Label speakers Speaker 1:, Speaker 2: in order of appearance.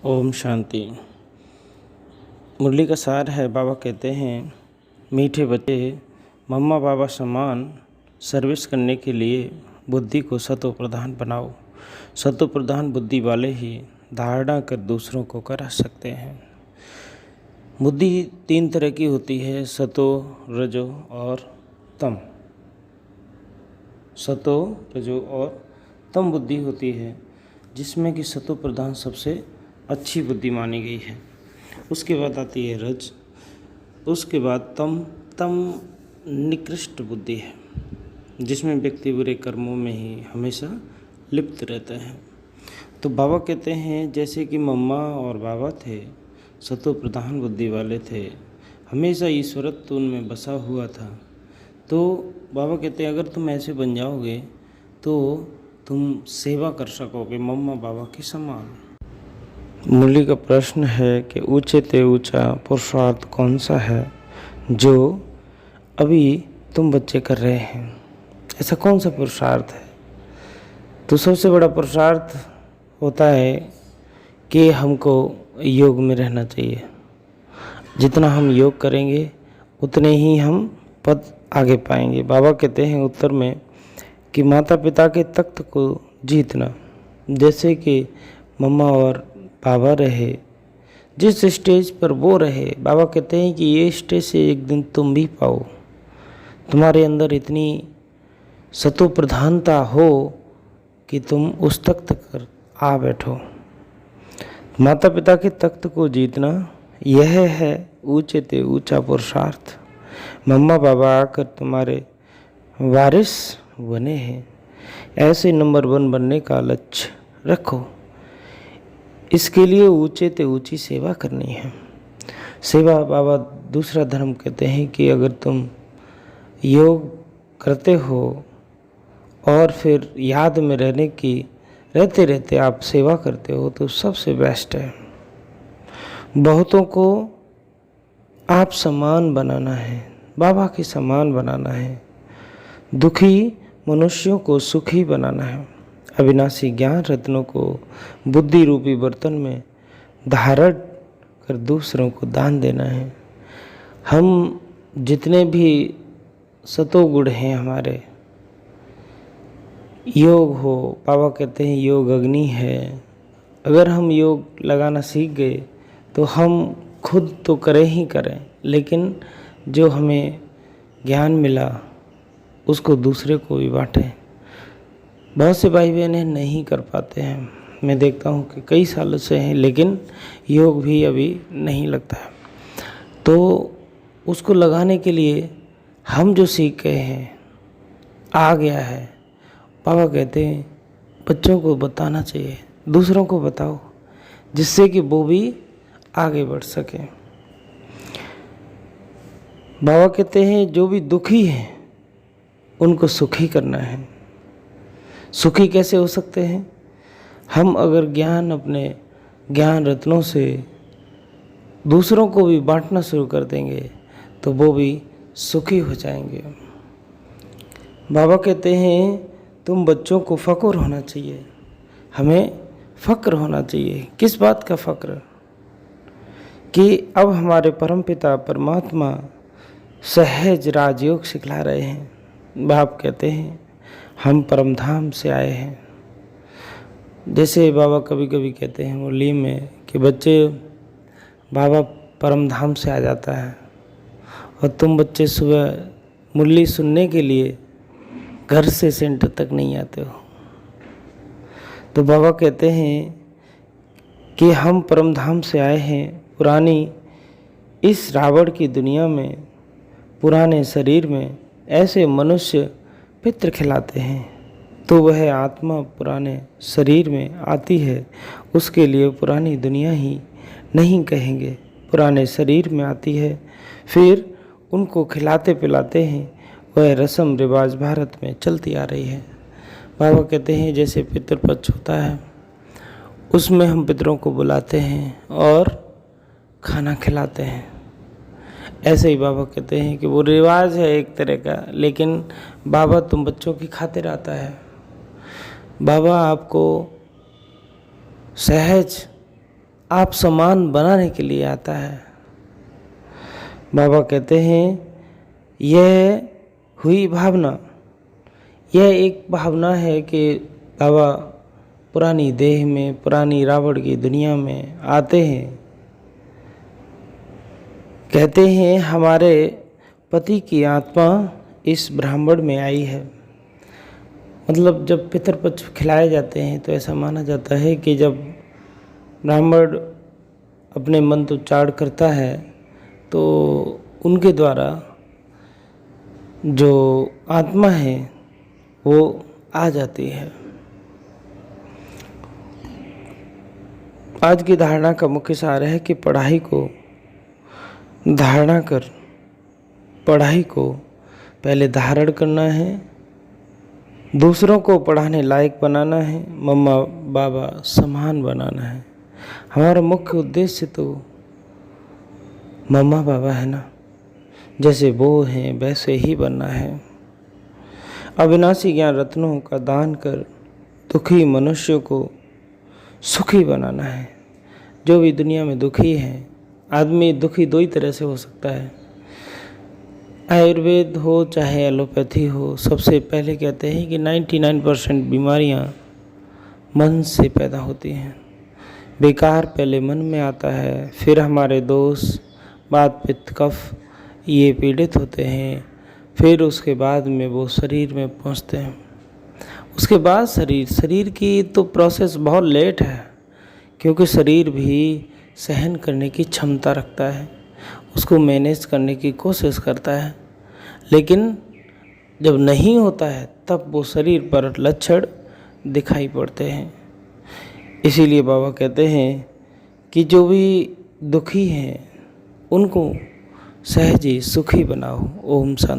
Speaker 1: ओम शांति। मुरली का सार है। बाबा कहते हैं, मीठे बच्चे मम्मा बाबा समान सर्विस करने के लिए बुद्धि को सतो प्रधान बनाओ। सतो प्रधान बुद्धि वाले ही धारणा कर दूसरों को करा सकते हैं। बुद्धि 3 तरह की होती है, सतो, रजो और तम। सतो, रजो और तम बुद्धि होती है, जिसमें कि सतो प्रधान सबसे अच्छी बुद्धि मानी गई है। उसके बाद आती है रज, उसके बाद तम। तम निकृष्ट बुद्धि है, जिसमें व्यक्ति बुरे कर्मों में ही हमेशा लिप्त रहता है। तो बाबा कहते हैं, जैसे कि मम्मा और बाबा थे, सतो प्रधान बुद्धि वाले थे, हमेशा ईश्वरत्व उनमें बसा हुआ था। तो बाबा कहते हैं, अगर तुम ऐसे बन जाओगे तो तुम सेवा कर सकोगे मम्मा बाबा के समान। मुरली का प्रश्न है कि ऊंचे ते ऊंचा पुरुषार्थ कौन सा है जो अभी तुम बच्चे कर रहे हैं? ऐसा कौन सा पुरुषार्थ है? तो सबसे बड़ा पुरुषार्थ होता है कि हमको योग में रहना चाहिए। जितना हम योग करेंगे उतने ही हम पद आगे पाएंगे। बाबा कहते हैं उत्तर में कि माता पिता के तख्त को जीतना, जैसे कि मम्मा और बाबा रहे, जिस स्टेज पर वो रहे, बाबा कहते हैं कि ये स्टेज से एक दिन तुम भी पाओ। तुम्हारे अंदर इतनी सतो प्रधानता हो कि तुम उस तख्त पर आ बैठो। माता पिता के तख्त को जीतना, यह है ऊंचे ते ऊंचा पुरुषार्थ। मम्मा बाबा आकर तुम्हारे वारिस बने हैं। ऐसे नंबर 1 बनने का लक्ष्य रखो। इसके लिए ऊंचे ते ऊंची सेवा करनी है। सेवा बाबा दूसरा धर्म कहते हैं कि अगर तुम योग करते हो और फिर याद में रहते रहते आप सेवा करते हो तो सबसे बेस्ट है। बहुतों को आप समान बनाना है, बाबा के समान बनाना है। दुखी मनुष्यों को सुखी बनाना है। अविनाशी ज्ञान रत्नों को बुद्धि रूपी बर्तन में धारण कर दूसरों को दान देना है। हम जितने भी सतोगुण हैं हमारे, योग हो, बाबा कहते हैं योग अग्नि है। अगर हम योग लगाना सीख गए तो हम खुद तो करें ही करें, लेकिन जो हमें ज्ञान मिला उसको दूसरे को भी बांटें। बहुत से भाई बहनें नहीं कर पाते हैं। मैं देखता हूँ कि कई सालों से हैं, लेकिन योग भी अभी नहीं लगता है। तो उसको लगाने के लिए हम जो सीख गए हैं, आ गया है, बाबा कहते हैं बच्चों को बताना चाहिए, दूसरों को बताओ, जिससे कि वो भी आगे बढ़ सके। बाबा कहते हैं जो भी दुखी हैं उनको सुखी करना है। सुखी कैसे हो सकते हैं? हम अगर अपने ज्ञान रत्नों से दूसरों को भी बांटना शुरू कर देंगे तो वो भी सुखी हो जाएंगे। बाबा कहते हैं तुम बच्चों को फ़क्र होना चाहिए। हमें फ़क्र होना चाहिए। किस बात का फ़क्र? कि अब हमारे परमपिता परमात्मा सहज राजयोग सिखला रहे हैं। बाप कहते हैं हम परम धाम से आए हैं। जैसे बाबा कभी कभी कहते हैं मुरली में कि बच्चे, बाबा परम धाम से आ जाता है और तुम बच्चे सुबह मुरली सुनने के लिए घर से सेंटर तक नहीं आते हो। तो बाबा कहते हैं कि हम परम धाम से आए हैं। पुरानी इस रावण की दुनिया में, पुराने शरीर में ऐसे मनुष्य पितृ खिलाते हैं, तो वह आत्मा पुराने शरीर में आती है। उसके लिए पुरानी दुनिया ही नहीं कहेंगे, पुराने शरीर में आती है। फिर उनको खिलाते पिलाते हैं। वह रस्म रिवाज भारत में चलती आ रही है। बाबा कहते हैं जैसे पितृपक्ष होता है, उसमें हम पितरों को बुलाते हैं और खाना खिलाते हैं। ऐसे ही बाबा कहते हैं कि वो रिवाज है एक तरह का, लेकिन बाबा तुम बच्चों की खातिर आता है। बाबा आपको सहज आप समान बनाने के लिए आता है। बाबा कहते हैं यह हुई भावना, यह एक भावना है कि बाबा पुरानी देह में, पुरानी रावण की दुनिया में आते हैं। कहते हैं हमारे पति की आत्मा इस ब्राह्मण में आई है। मतलब जब पितृपक्ष खिलाए जाते हैं तो ऐसा माना जाता है कि जब ब्राह्मण अपने मंत्र उच्चारण करता है तो उनके द्वारा जो आत्मा है वो आ जाती है। आज की धारणा का मुख्य सार है कि पढ़ाई को धारणा कर, पढ़ाई को पहले धारण करना है, दूसरों को पढ़ाने लायक बनाना है, मम्मा बाबा समान बनाना है। हमारा मुख्य उद्देश्य तो मम्मा बाबा है ना, जैसे वो हैं वैसे ही बनना है। अविनाशी ज्ञान रत्नों का दान कर दुखी मनुष्य को सुखी बनाना है। जो भी दुनिया में दुखी है, आदमी दुखी दो ही तरह से हो सकता है, आयुर्वेद हो चाहे एलोपैथी हो। सबसे पहले कहते हैं कि 99% बीमारियां मन से पैदा होती हैं। विकार पहले मन में आता है, फिर हमारे दोष वात पित्त कफ ये पीड़ित होते हैं, फिर उसके बाद में वो शरीर में पहुंचते हैं। उसके बाद शरीर की तो प्रोसेस बहुत लेट है, क्योंकि शरीर भी सहन करने की क्षमता रखता है, उसको मैनेज करने की कोशिश करता है। लेकिन जब नहीं होता है तब वो शरीर पर लक्षण दिखाई पड़ते हैं। इसीलिए बाबा कहते हैं कि जो भी दुखी हैं उनको सहज ही सुखी बनाओ। ओम शांति।